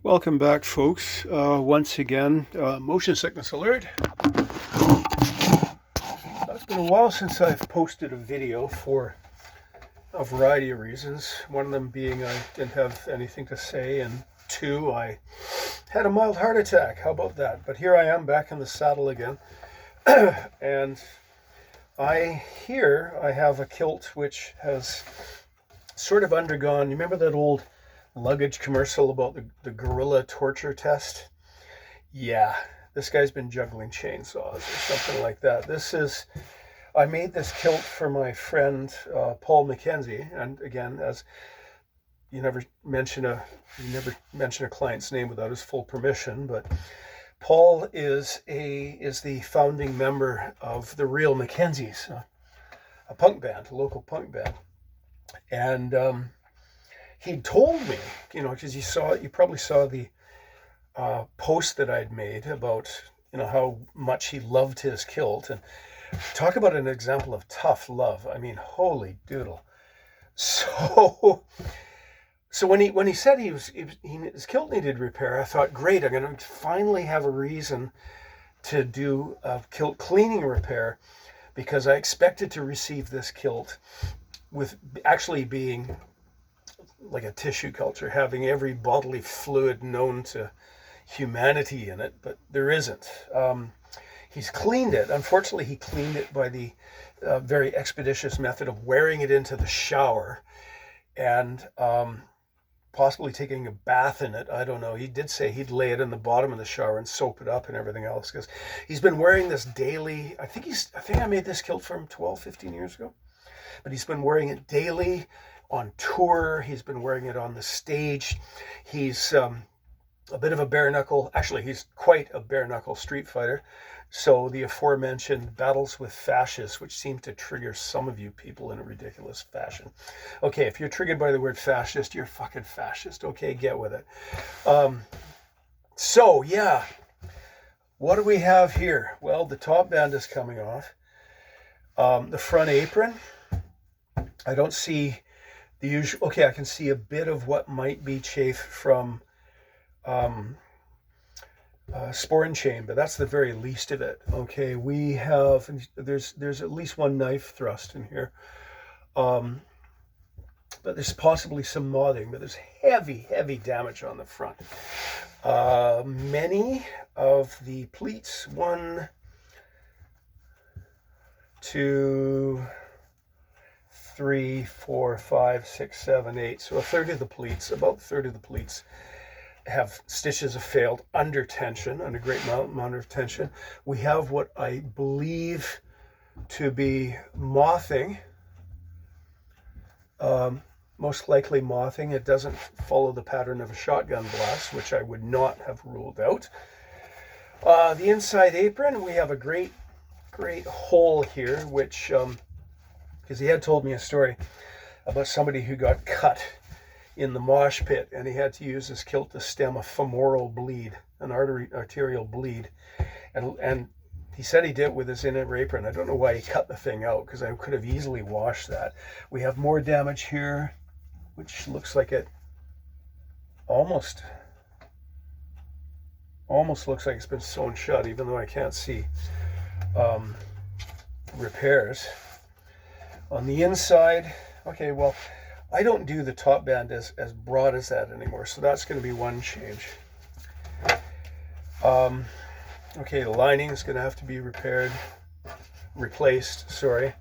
Welcome back, folks. Once again, motion sickness alert. It's been a while since I've posted a video for a variety of reasons. One of them being I didn't have anything to say, and two, I had a mild heart attack. How about that? But here I am back in the saddle again. And I have a kilt which has sort of undergone, you remember that old luggage commercial about the gorilla torture test? Yeah, this guy's been juggling chainsaws or something like that. I made this kilt for my friend Paul McKenzie, and again, as you never mention a client's name without his full permission, but Paul is the founding member of the Real McKenzies, a punk band, a local punk band, and he told me, because you probably saw the post that I'd made about, how much he loved his kilt, and talk about an example of tough love. I mean, holy doodle. So when he said his kilt needed repair, I thought, great, I'm going to finally have a reason to do a kilt cleaning repair, because I expected to receive this kilt with actually being like a tissue culture, having every bodily fluid known to humanity in it, but there isn't. He's cleaned it. Unfortunately, he cleaned it by the very expeditious method of wearing it into the shower and possibly taking a bath in it. I don't know. He did say he'd lay it in the bottom of the shower and soap it up and everything else, because he's been wearing this daily. I think I made this kilt for him 12, 15 years ago, but he's been wearing it daily on tour. He's been wearing it on the stage. He's a bit of a bare knuckle. Actually, he's quite a bare knuckle street fighter. So the aforementioned battles with fascists, which seem to trigger some of you people in a ridiculous fashion. Okay, if you're triggered by the word fascist, you're fucking fascist. Okay, get with it. So yeah, what do we have here? Well, the top band is coming off. The front apron, I don't see the usual. Okay, I can see a bit of what might be chafe from spore and chain, but that's the very least of it. Okay, we have, there's at least one knife thrust in here, but there's possibly some modding, but there's heavy damage on the front. Many of the pleats, 1, 2, 3, 4, 5, 6, 7, 8. So about a third of the pleats have stitches of failed under tension, under great amount of tension. We have what I believe to be mothing, most likely mothing. It doesn't follow the pattern of a shotgun blast, which I would not have ruled out. The inside apron, we have a great hole here, which because he had told me a story about somebody who got cut in the mosh pit, and he had to use his kilt to stem a femoral bleed, an arterial bleed, and he said he did it with his inner apron. I don't know why he cut the thing out, because I could have easily washed that. We have more damage here, which looks like it almost looks like it's been sewn shut, even though I can't see repairs. On the inside, okay, well, I don't do the top band as broad as that anymore, so that's going to be one change. Okay, the lining is going to have to be replaced, sorry.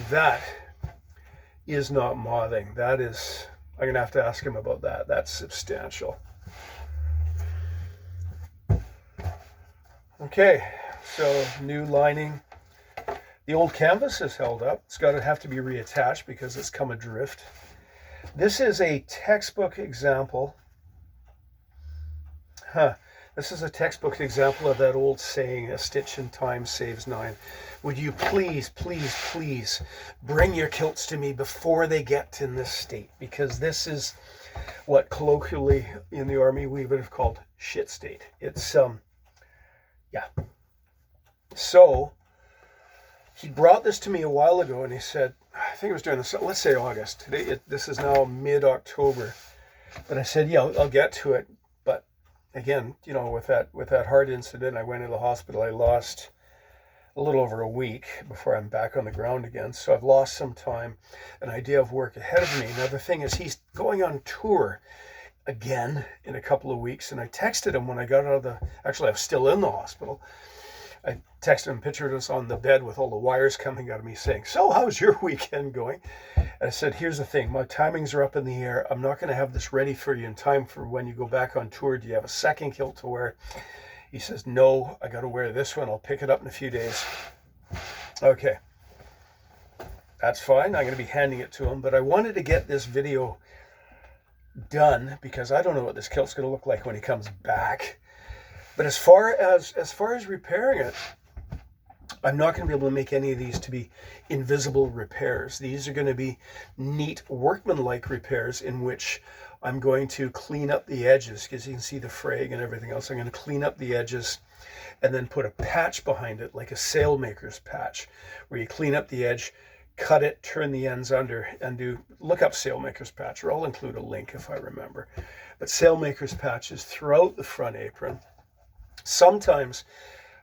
That is not mothing. That is, I'm going to have to ask him about that. That's substantial. Okay, so new lining. The old canvas is held up. It's got to have to be reattached because it's come adrift. This is a textbook example. This is a textbook example of that old saying, a stitch in time saves 9. Would you please bring your kilts to me before they get in this state? Because this is what colloquially in the Army we would have called shit state. It's, yeah. So, he brought this to me a while ago, and he said, I think it was during the, let's say August. This is now mid-October. But I said, yeah, I'll get to it. again, you know, with that heart incident, I went to the hospital. I lost a little over a week before I'm back on the ground again. So I've lost some time, an idea of work ahead of me. Now, the thing is, he's going on tour again in a couple of weeks. And I texted him when I got out of actually, I was still in the hospital. I texted him, pictured us on the bed with all the wires coming out of me saying, so how's your weekend going? And I said, here's the thing, my timings are up in the air. I'm not going to have this ready for you in time for when you go back on tour. Do you have a second kilt to wear? He says, no, I got to wear this one. I'll pick it up in a few days. Okay, that's fine. I'm going to be handing it to him, but I wanted to get this video done because I don't know what this kilt's going to look like when he comes back. But as far as repairing it, I'm not going to be able to make any of these to be invisible repairs. These are going to be neat workmanlike repairs in which I'm going to clean up the edges, because you can see the fraying and everything else. I'm going to clean up the edges and then put a patch behind it, like a sailmaker's patch, where you clean up the edge, cut it, turn the ends under, and look up sailmaker's patch, or I'll include a link if I remember. But sailmaker's patches throughout the front apron. Sometimes,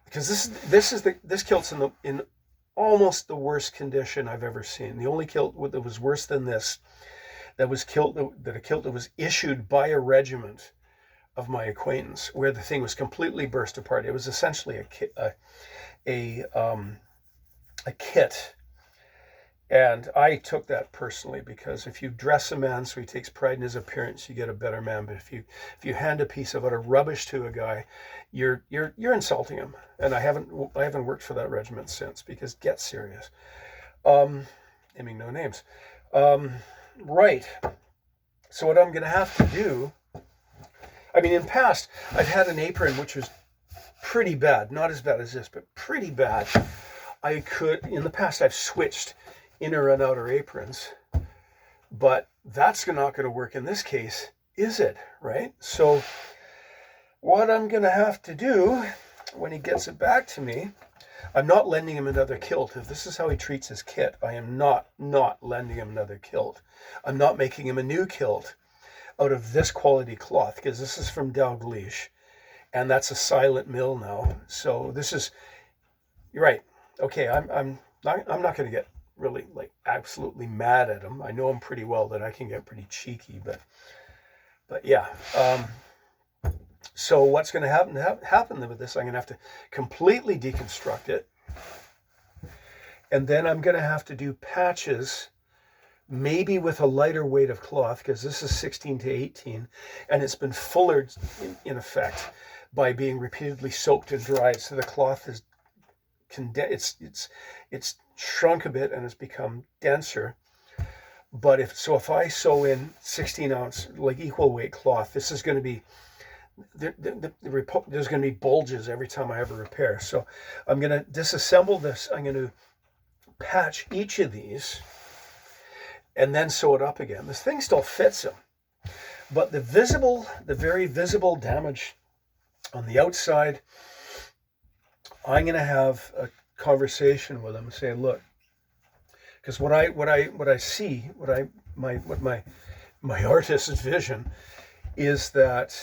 because this kilt's in almost the worst condition I've ever seen. The only kilt that was worse than this, that was a kilt that was issued by a regiment of my acquaintance, where the thing was completely burst apart. It was essentially a kit. And I took that personally, because if you dress a man so he takes pride in his appearance, you get a better man. But if you hand a piece of utter rubbish to a guy, you're insulting him. And I haven't worked for that regiment since, because get serious. Naming no names. Right. So what I'm going to have to do, I mean, in past, I've had an apron which was pretty bad, not as bad as this, but pretty bad. In the past, I've switched inner and outer aprons, but that's not going to work in this case, is it? Right? So what I'm going to have to do when he gets it back to me, I'm not lending him another kilt. If this is how he treats his kit, I am not lending him another kilt. I'm not making him a new kilt out of this quality cloth, because this is from Dalglish, and that's a silent mill now. So this is, you're right. Okay, I'm not going to get really like absolutely mad at him. I know him pretty well, that I can get pretty cheeky, but yeah. So what's going to happen with this? I'm going to have to completely deconstruct it, and then I'm going to have to do patches, maybe with a lighter weight of cloth, because this is 16 to 18, and it's been fullered in effect by being repeatedly soaked and dried. So the cloth is it's shrunk a bit and it's become denser. But if I sew in 16 ounce, like equal weight cloth, this is going to be, there's going to be bulges every time I have a repair. So I'm going to disassemble this. I'm going to patch each of these and then sew it up again. This thing still fits him, but the very visible damage on the outside, I'm going to have a conversation with him and say, look, because what I see, my artist's vision is that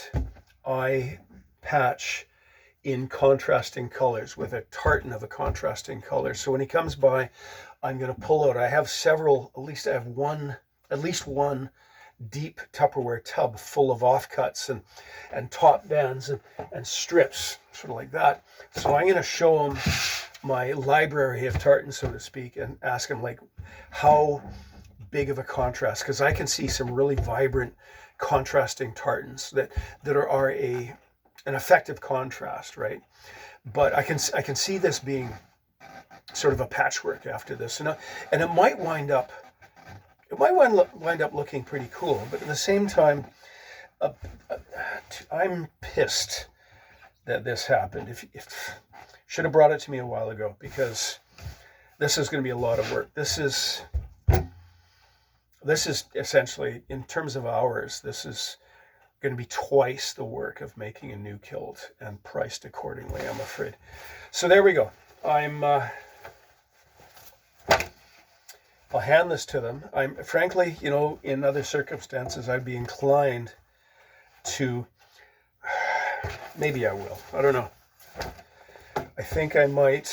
I patch in contrasting colors with a tartan of a contrasting color. So when he comes by, I'm going to pull out, I have several, at least one deep Tupperware tub full of offcuts and top bands and strips, sort of like that. So I'm going to show him my library of tartans, so to speak, and ask him like how big of a contrast, because I can see some really vibrant contrasting tartans that are an effective contrast, right? But I can see this being sort of a patchwork after this, and it might wind up looking pretty cool. But at the same time, I'm pissed that this happened. If should have brought it to me a while ago, because this is going to be a lot of work. This is essentially, in terms of hours, this is going to be twice the work of making a new kilt, and priced accordingly, I'm afraid. So there we go. I'll hand this to them. I'm frankly, in other circumstances, I'd be inclined to Maybe I will. I don't know. I think I might.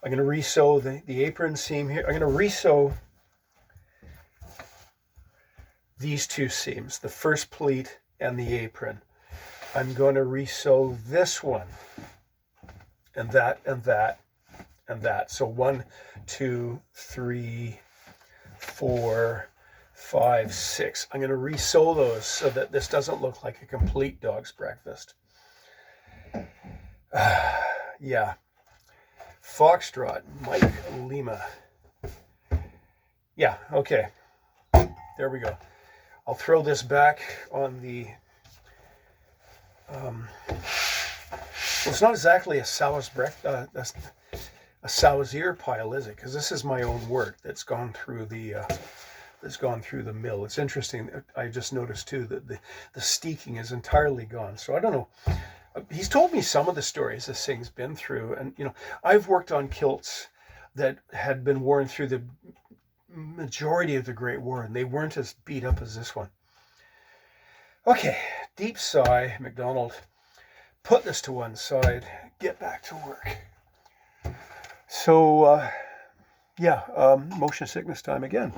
I'm going to re-sew the apron seam here. I'm going to re-sew these two seams, the first pleat and the apron. I'm going to re-sew this one and that and that and that. So 1, 2, 3, 4, 5, 6. I'm going to re-sew those so that this doesn't look like a complete dog's breakfast. Yeah. Foxtrot, Mike Lima. Yeah, okay. There we go. I'll throw this back on the... well, it's not exactly a sow's a sow's ear pile, is it? Because this is my own work that's gone through the mill. It's interesting. I just noticed too that the steeking is entirely gone. So I don't know. He's told me some of the stories this thing's been through, and you know, I've worked on kilts that had been worn through the majority of the Great War, and they weren't as beat up as this one. Okay, deep sigh, McDonald. Put this to one side. Get back to work. So, yeah, motion sickness time again.